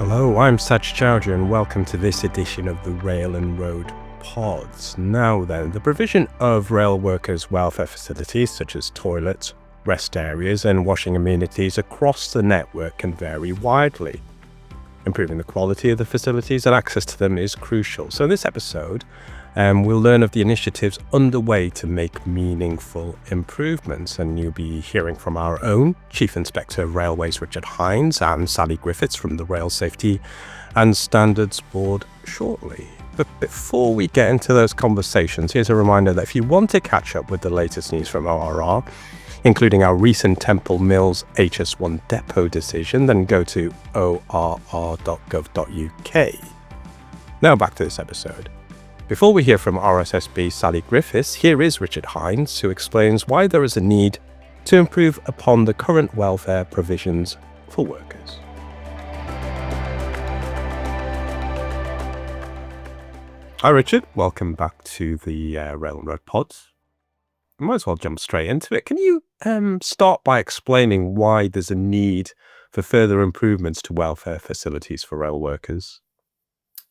Hello, I'm Sach Chowdhury and welcome to this edition of the Rail and Road Pods. Now then, the provision of rail workers' welfare facilities such as toilets, rest areas and washing amenities across the network can vary widely. Improving the quality of the facilities and access to them is crucial. So in this episode, we'll learn of the initiatives underway to make meaningful improvements, and you'll be hearing from our own Chief Inspector of Railways Richard Hines and Sally Griffiths from the Rail Safety and Standards Board shortly. But before we get into those conversations, here's a reminder that if you want to catch up with the latest news from ORR, including our recent Temple Mills HS1 depot decision, then go to orr.gov.uk. Now back to this episode. Before we hear from RSSB Sally Griffiths, here is Richard Hines, who explains why there is a need to improve upon the current welfare provisions for workers. Hi Richard, welcome back to the Rail and Road Pods. I might as well jump straight into it. Can you start by explaining why there's a need for further improvements to welfare facilities for rail workers?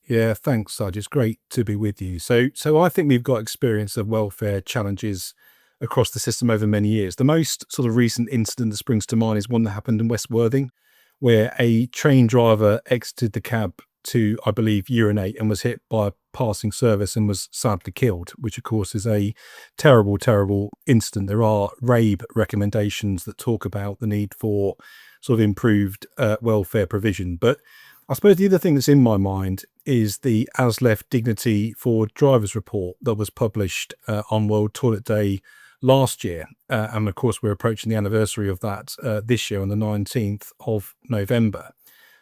Yeah, thanks, Saj. It's great to be with you. So I think we've got experience of welfare challenges across the system over many years. The most sort of recent incident that springs to mind is one that happened in West Worthing, where a train driver exited the cab to, I believe, urinate and was hit by a passing service and was sadly killed, which of course is a terrible, terrible incident. There are RABE recommendations that talk about the need for sort of improved welfare provision. But I suppose the other thing that's in my mind is the ASLEF Dignity for Drivers report that was published on World Toilet Day last year. And of course, we're approaching the anniversary of that this year on the 19th of November.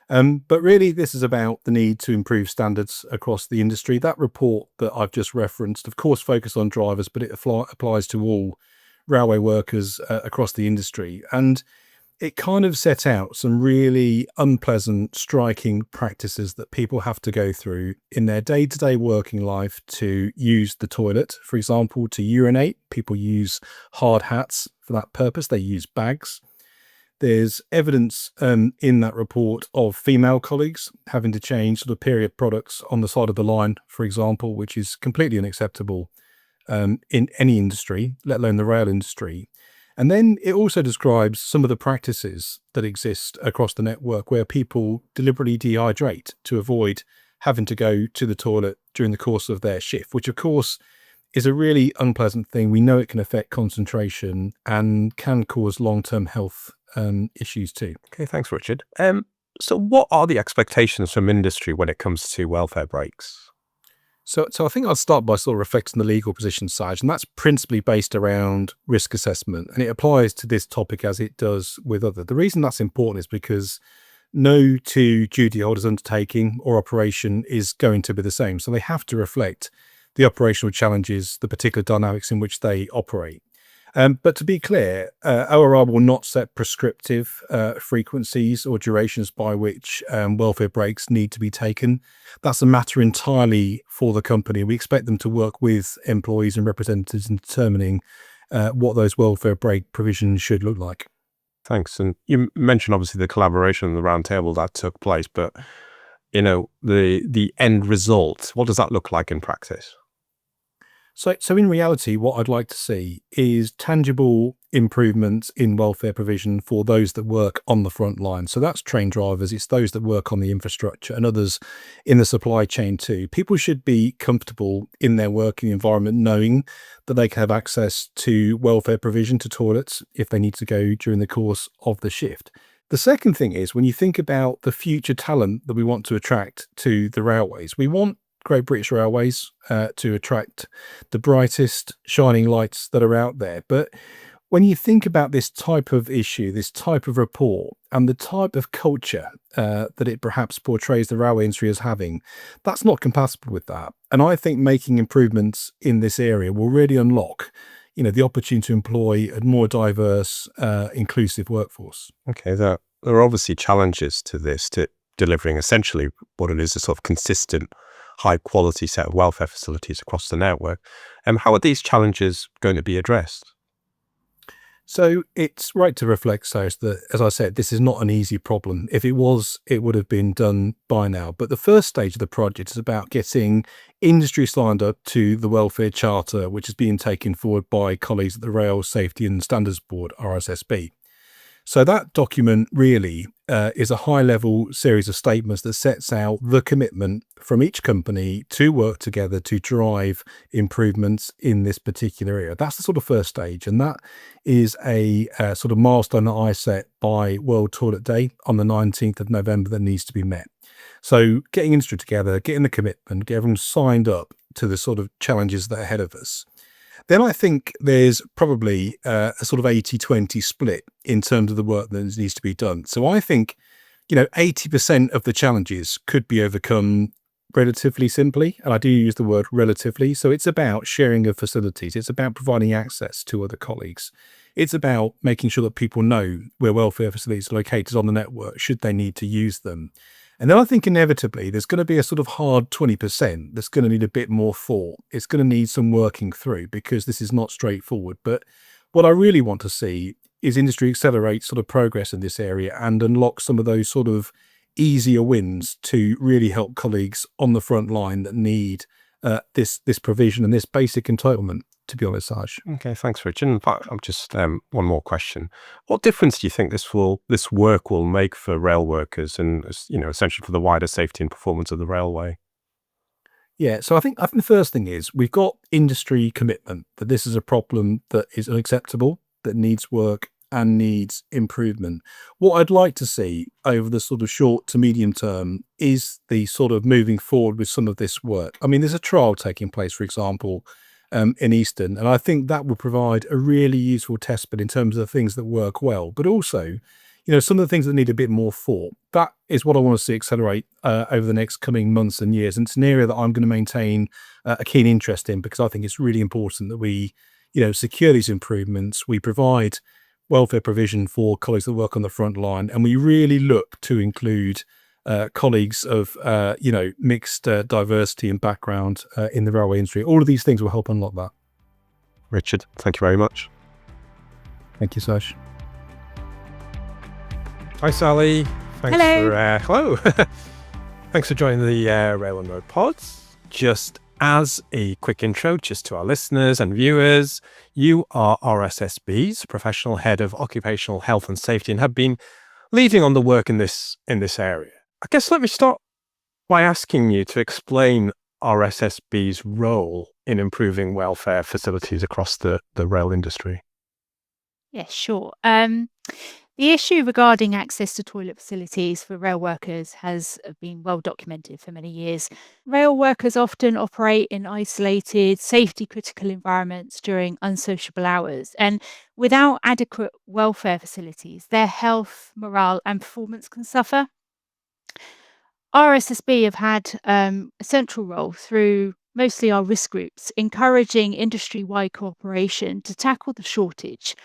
But really, this is about the need to improve standards across the industry. That report that I've just referenced, of course, focused on drivers, but it applies to all railway workers across the industry. And it kind of set out some really unpleasant, striking practices that people have to go through in their day-to-day working life to use the toilet. For example, to urinate, people use hard hats for that purpose. They use bags. There's evidence in that report of female colleagues having to change sort of period products on the side of the line, for example, which is completely unacceptable in any industry, let alone the rail industry. And then it also describes some of the practices that exist across the network where people deliberately dehydrate to avoid having to go to the toilet during the course of their shift, which of course is a really unpleasant thing. We know it can affect concentration and can cause long-term health issues too. Okay, thanks Richard. So what are the expectations from industry when it comes to welfare breaks? So I think I'll start by sort of reflecting the legal position side, and that's principally based around risk assessment, and it applies to this topic as it does with other. The reason that's important is because no two duty holders undertaking or operation is going to be the same. So they have to reflect the operational challenges, the particular dynamics in which they operate. But to be clear, ORR will not set prescriptive frequencies or durations by which welfare breaks need to be taken. That's a matter entirely for the company. We expect them to work with employees and representatives in determining what those welfare break provisions should look like. Thanks. And you mentioned obviously the collaboration and the roundtable that took place, but the end result, what does that look like in practice? So in reality, what I'd like to see is tangible improvements in welfare provision for those that work on the front line. So that's train drivers, it's those that work on the infrastructure and others in the supply chain too. People should be comfortable in their working environment knowing that they can have access to welfare provision, to toilets, if they need to go during the course of the shift. The second thing is when you think about the future talent that we want to attract to the railways, we want Great British Railways to attract the brightest shining lights that are out there. But when you think about this type of issue, this type of report, and the type of culture that it perhaps portrays the railway industry as having, that's not compatible with that. And I think making improvements in this area will really unlock, the opportunity to employ a more diverse, inclusive workforce. Okay, there are obviously challenges to this, to delivering essentially what it is, a sort of consistent high quality set of welfare facilities across the network. How are these challenges going to be addressed? So it's right to reflect, so that, as I said, this is not an easy problem. If it was, it would have been done by now. But the first stage of the project is about getting industry signed up to the Welfare Charter, which is being taken forward by colleagues at the Rail Safety and Standards Board, RSSB. So that document really is a high-level series of statements that sets out the commitment from each company to work together to drive improvements in this particular area. That's the sort of first stage, and that is a sort of milestone that I set by World Toilet Day on the 19th of November that needs to be met. So getting industry together, getting the commitment, get everyone signed up to the sort of challenges that are ahead of us. Then I think there's probably a sort of 80-20 split in terms of the work that needs to be done. So I think, 80% of the challenges could be overcome relatively simply. And I do use the word relatively. So it's about sharing of facilities. It's about providing access to other colleagues. It's about making sure that people know where welfare facilities are located on the network, should they need to use them. And then I think inevitably there's going to be a sort of hard 20% that's going to need a bit more thought. It's going to need some working through because this is not straightforward. But what I really want to see is industry accelerate sort of progress in this area and unlock some of those sort of easier wins to really help colleagues on the front line that need this provision and this basic entitlement, to be honest, Saj. Okay, thanks, Richard. In fact, I'm just one more question. What difference do you think this work will make for rail workers and essentially for the wider safety and performance of the railway? Yeah, so I think the first thing is we've got industry commitment that this is a problem that is unacceptable, that needs work and needs improvement. What I'd like to see over the sort of short to medium term is the sort of moving forward with some of this work. I mean, there's a trial taking place, for example, in Eastern, and I think that will provide a really useful test bed in terms of the things that work well, but also, some of the things that need a bit more thought. That is what I want to see accelerate over the next coming months and years. And it's an area that I'm going to maintain a keen interest in because I think it's really important that we, secure these improvements. We provide welfare provision for colleagues that work on the front line, and we really look to include colleagues of, mixed diversity and background in the railway industry. All of these things will help unlock that. Richard, thank you very much. Thank you, Sash. Hi, Sally. Thanks Hello. Hello. Thanks for joining the Rail and Road Pods. Just as a quick intro, just to our listeners and viewers, you are RSSB's Professional Head of Occupational Health and Safety and have been leading on the work in this area. I guess let me start by asking you to explain RSSB's role in improving welfare facilities across the rail industry. Yes, sure. The issue regarding access to toilet facilities for rail workers has been well documented for many years. Rail workers often operate in isolated, safety critical environments during unsociable hours, and without adequate welfare facilities, their health, morale, and performance can suffer. RSSB have had a central role through mostly our risk groups, encouraging industry wide cooperation to tackle the shortage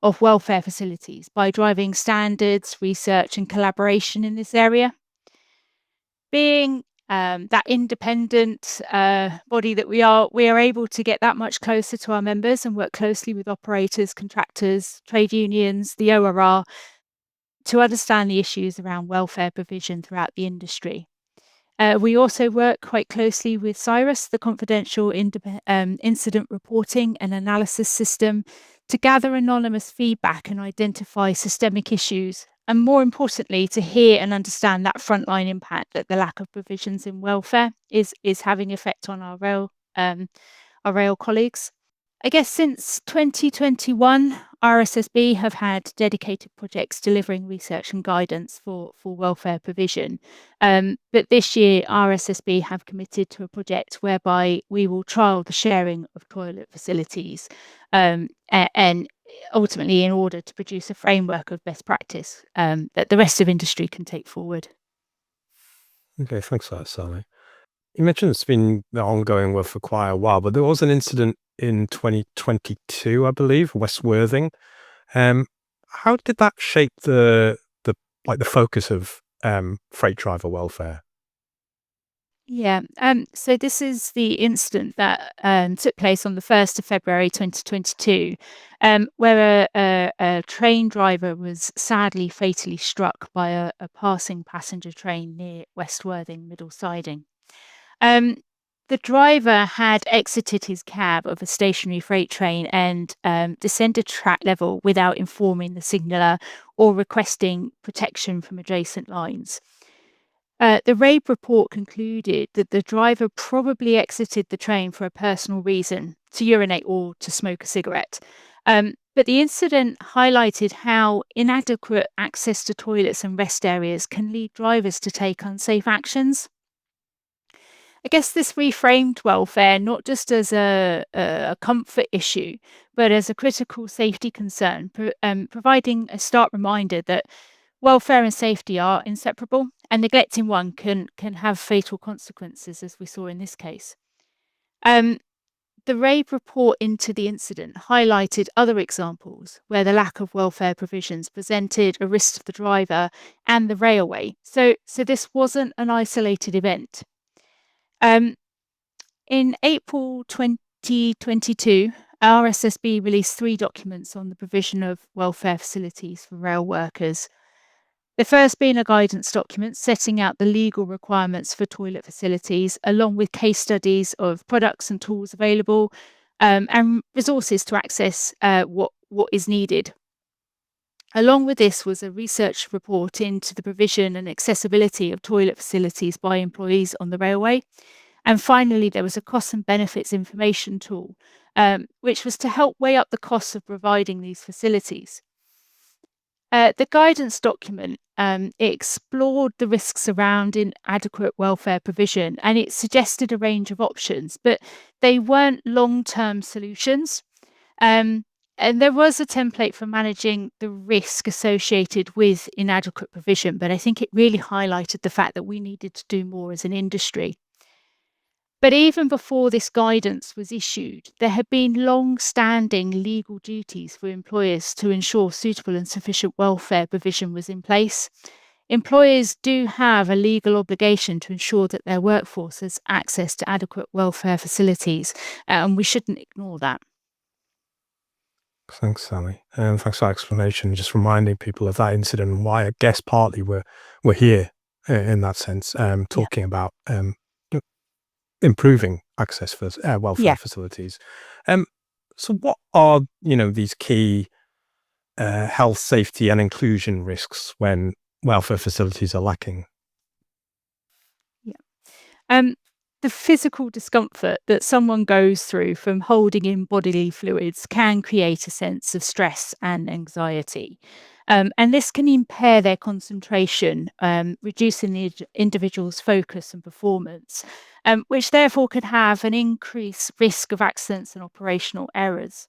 of welfare facilities by driving standards, research, and collaboration in this area. Being that independent body that we are able to get that much closer to our members and work closely with operators, contractors, trade unions, the ORR, to understand the issues around welfare provision throughout the industry. We also work quite closely with CIRUS, the Confidential Incident Reporting and Analysis System, to gather anonymous feedback and identify systemic issues, and more importantly, to hear and understand that frontline impact that the lack of provisions in welfare is having effect on our rail colleagues. I guess since 2021, RSSB have had dedicated projects delivering research and guidance for welfare provision. But this year, RSSB have committed to a project whereby we will trial the sharing of toilet facilities and ultimately in order to produce a framework of best practice that the rest of industry can take forward. Okay, thanks for that, Sally. You mentioned it's been the ongoing work for quite a while, but there was an incident in 2022, I believe, West Worthing. How did that shape the focus of freight driver welfare? Yeah. So this is the incident that took place on the 1st of February 2022, where a train driver was sadly fatally struck by a passing passenger train near West Worthing, Middle Siding. Um, the driver had exited his cab of a stationary freight train and descended track level without informing the signaller or requesting protection from adjacent lines. The RAID report concluded that the driver probably exited the train for a personal reason, to urinate or to smoke a cigarette. But the incident highlighted how inadequate access to toilets and rest areas can lead drivers to take unsafe actions. I guess this reframed welfare not just as a comfort issue, but as a critical safety concern, providing a stark reminder that welfare and safety are inseparable, and neglecting one can have fatal consequences, as we saw in this case. Um, the RAID report into the incident highlighted other examples where the lack of welfare provisions presented a risk to the driver and the railway. So this wasn't an isolated event. Um, in April 2022, RSSB released 3 documents on the provision of welfare facilities for rail workers. The first being a guidance document setting out the legal requirements for toilet facilities, along with case studies of products and tools available, and resources to access what is needed. Along with this was a research report into the provision and accessibility of toilet facilities by employees on the railway. And finally, there was a costs and benefits information tool, which was to help weigh up the costs of providing these facilities. The guidance document it explored the risks around inadequate welfare provision, and it suggested a range of options, but they weren't long-term solutions. Um, and there was a template for managing the risk associated with inadequate provision, but I think it really highlighted the fact that we needed to do more as an industry. But even before this guidance was issued, there had been long standing legal duties for employers to ensure suitable and sufficient welfare provision was in place. Employers do have a legal obligation to ensure that their workforce has access to adequate welfare facilities, and we shouldn't ignore that. Thanks, Sally. And thanks for that explanation, just reminding people of that incident and why I guess partly we're here in that sense, Yeah. talking about improving access for welfare Yeah. facilities. Um, so what are, these key health, safety and inclusion risks when welfare facilities are lacking? Yeah. Um, the physical discomfort that someone goes through from holding in bodily fluids can create a sense of stress and anxiety. And this can impair their concentration, reducing the individual's focus and performance, which therefore could have an increased risk of accidents and operational errors.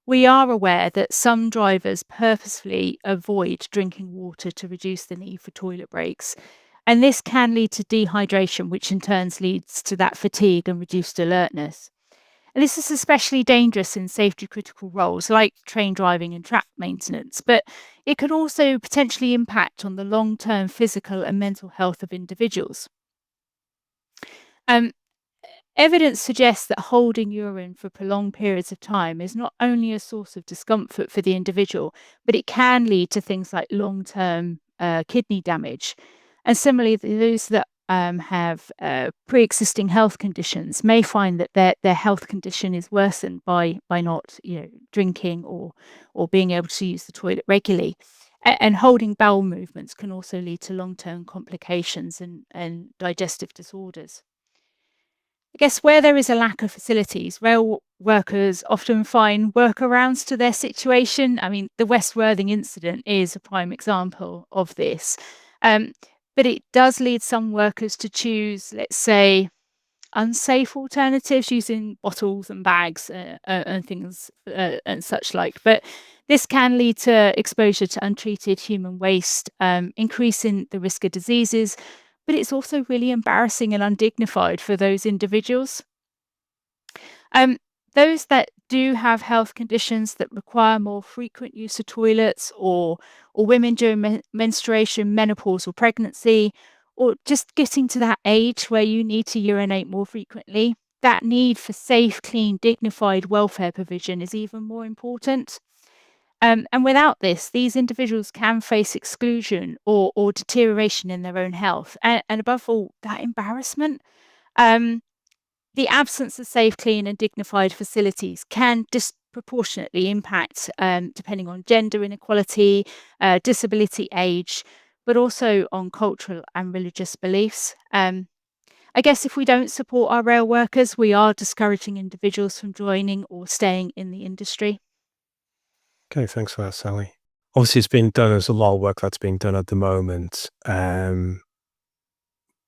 We are aware that some drivers purposefully avoid drinking water to reduce the need for toilet breaks, and this can lead to dehydration, which in turn leads to that fatigue and reduced alertness. And this is especially dangerous in safety critical roles like train driving and track maintenance, but it can also potentially impact on the long term physical and mental health of individuals. Um, Evidence suggests that holding urine for prolonged periods of time is not only a source of discomfort for the individual, but it can lead to things like long term kidney damage. And similarly, those that have pre existing health conditions may find that their health condition is worsened by not drinking or being able to use the toilet regularly. And holding bowel movements can also lead to long term complications and digestive disorders. I guess where there is a lack of facilities, rail workers often find workarounds to their situation. I mean, the West Worthing incident is a prime example of this. Um, but it does lead some workers to choose, let's say, unsafe alternatives using bottles and bags and things and such like. But this can lead to exposure to untreated human waste, increasing the risk of diseases. But it's also really embarrassing and undignified for those individuals. Um, those that do have health conditions that require more frequent use of toilets, or women during menstruation, menopause, or pregnancy, or just getting to that age where you need to urinate more frequently, that need for safe, clean, dignified welfare provision is even more important. And without this, these individuals can face exclusion or deterioration in their own health. And above all, that embarrassment. Um, the absence of safe, clean, and dignified facilities can disproportionately impact, depending on gender inequality, disability, age, but also on cultural and religious beliefs. I guess if we don't support our rail workers, we are discouraging individuals from joining or staying in the industry. Okay, thanks for that, Sally. Obviously, it's being done. There's a lot of work that's being done at the moment.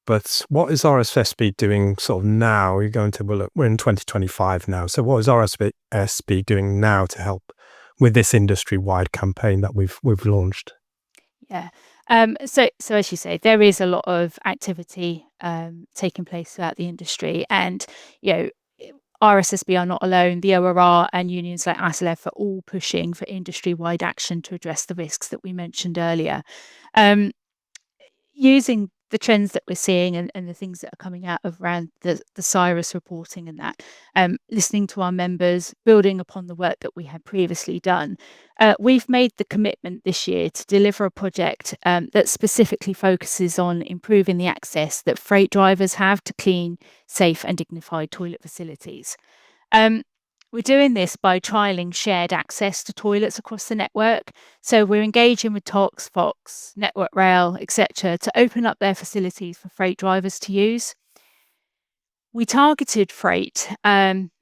But what is RSSB doing sort of now? You're going to, well, look, we're in 2025 now. So what is RSSB doing now to help with this industry-wide campaign that we've launched? Yeah. So as you say, there is a lot of activity taking place throughout the industry, and you know, RSSB are not alone. The ORR and unions like ASLEF are all pushing for industry-wide action to address the risks that we mentioned earlier. Um, Using the trends that we're seeing and the things that are coming out of around the Cyrus reporting and that, listening to our members, building upon the work that we had previously done, we've made the commitment this year to deliver a project that specifically focuses on improving the access that freight drivers have to clean, safe, and dignified toilet facilities. Um, we're doing this by trialing shared access to toilets across the network. So we're engaging with Tox, Fox, Network Rail, etc., to open up their facilities for freight drivers to use. We targeted freight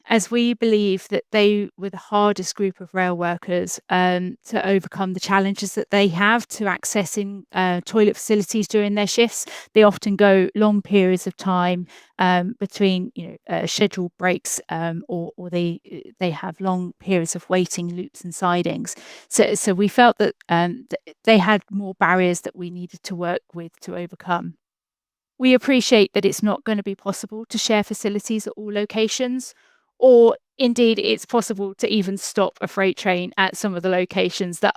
as we believe that they were the hardest group of rail workers to overcome the challenges that they have to accessing toilet facilities during their shifts. They often go long periods of time between scheduled breaks, or they have long periods of waiting loops and sidings. So we felt that they had more barriers that we needed to work with to overcome. We appreciate that it's not going to be possible to share facilities at all locations, or indeed, it's possible to even stop a freight train at some of the locations that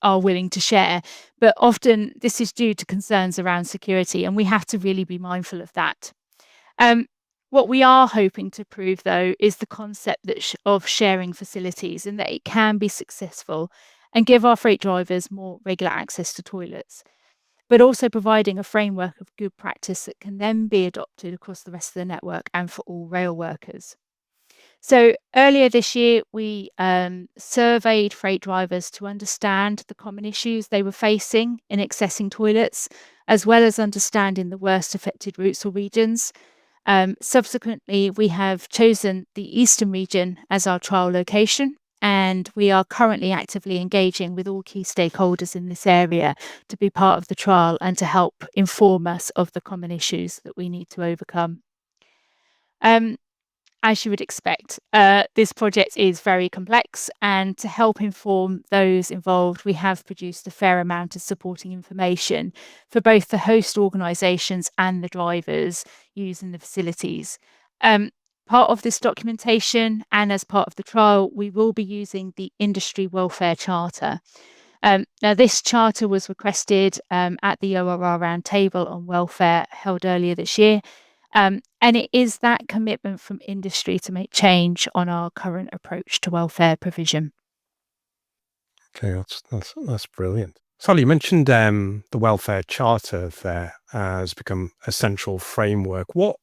are willing to share. But often, this is due to concerns around security, and we have to really be mindful of that. Um, what we are hoping to prove, though, is the concept of sharing facilities and that it can be successful and give our freight drivers more regular access to toilets, but also providing a framework of good practice that can then be adopted across the rest of the network and for all rail workers. So earlier this year, we surveyed freight drivers to understand the common issues they were facing in accessing toilets, as well as understanding the worst affected routes or regions. Subsequently, we have chosen the Eastern region as our trial location, and we are currently actively engaging with all key stakeholders in this area to be part of the trial and to help inform us of the common issues that we need to overcome. Um, as you would expect, this project is very complex, and to help inform those involved, we have produced a fair amount of supporting information for both the host organisations and the drivers using the facilities. Um, Part of this documentation and as part of the trial, we will be using the Industry Welfare Charter. Now, this charter was requested at the ORR Roundtable on Welfare held earlier this year. And it is that commitment from industry to make change on our current approach to welfare provision. Okay, that's brilliant. Sally, you mentioned the welfare charter there has become a central framework. What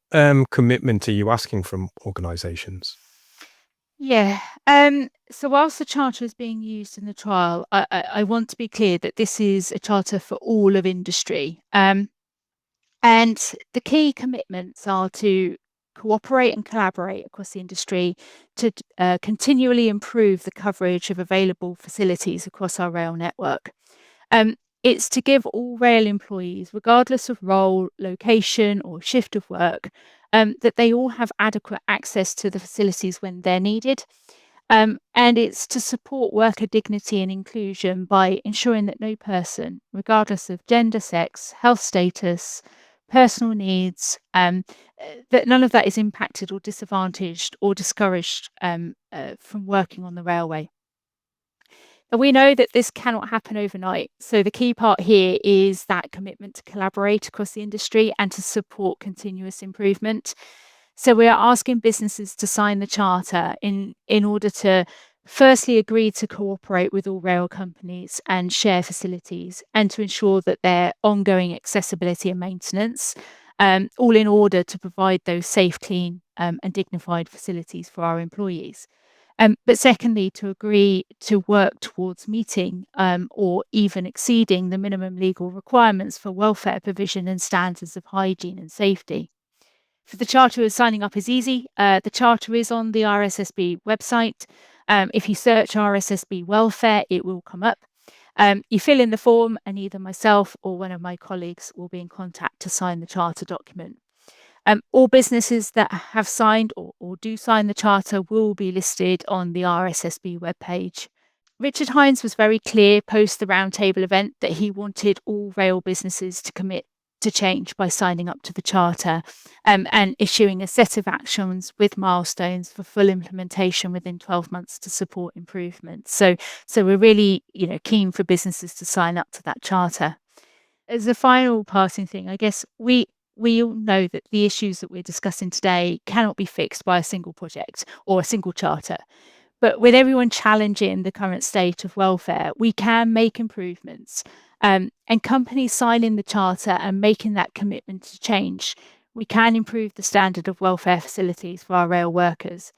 commitment are you asking from organisations? Yeah. So whilst the charter is being used in the trial, I want to be clear that this is a charter for all of industry. And the key commitments are to cooperate and collaborate across the industry to continually improve the coverage of available facilities across our rail network. Um, it's to give all rail employees, regardless of role, location, or shift of work, that they all have adequate access to the facilities when they're needed. And it's to support worker dignity and inclusion by ensuring that no person, regardless of gender, sex, health status, personal needs, that none of that is impacted or disadvantaged or discouraged from working on the railway. And we know that this cannot happen overnight. So the key part here is that commitment to collaborate across the industry and to support continuous improvement. So we are asking businesses to sign the charter in order to firstly agree to cooperate with all rail companies and share facilities, and to ensure that their ongoing accessibility and maintenance, all in order to provide those safe, clean, and dignified facilities for our employees. But secondly, to agree to work towards meeting or even exceeding the minimum legal requirements for welfare provision and standards of hygiene and safety. For the charter, signing up is easy. The charter is on the RSSB website. If you search RSSB welfare, it will come up. You fill in the form, and either myself or one of my colleagues will be in contact to sign the charter document. All businesses that have signed or do sign the charter will be listed on the RSSB webpage. Richard Hines was very clear post the roundtable event that he wanted all rail businesses to commit to change by signing up to the charter, and issuing a set of actions with milestones for full implementation within 12 months to support improvement. So we're really, keen for businesses to sign up to that charter. As a final passing thing, I guess we all know that the issues that we're discussing today cannot be fixed by a single project or a single charter. But with everyone challenging the current state of welfare, we can make improvements. And companies signing the charter and making that commitment to change, we can improve the standard of welfare facilities for our rail workers.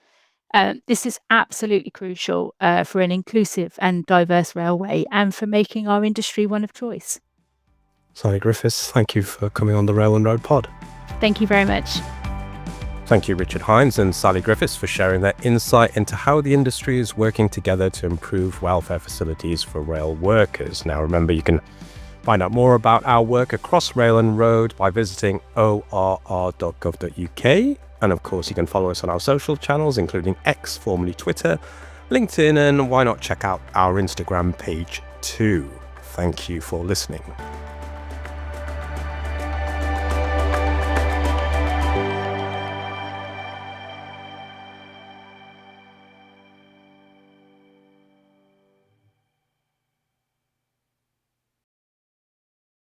This is absolutely crucial for an inclusive and diverse railway, and for making our industry one of choice. Sally Griffiths, thank you for coming on the Rail and Road pod. Thank you very much. Thank you, Richard Hines and Sally Griffiths, for sharing their insight into how the industry is working together to improve welfare facilities for rail workers. Now, remember, you can find out more about our work across rail and road by visiting orr.gov.uk. And of course, you can follow us on our social channels, including X, formerly Twitter, LinkedIn, and why not check out our Instagram page too. Thank you for listening.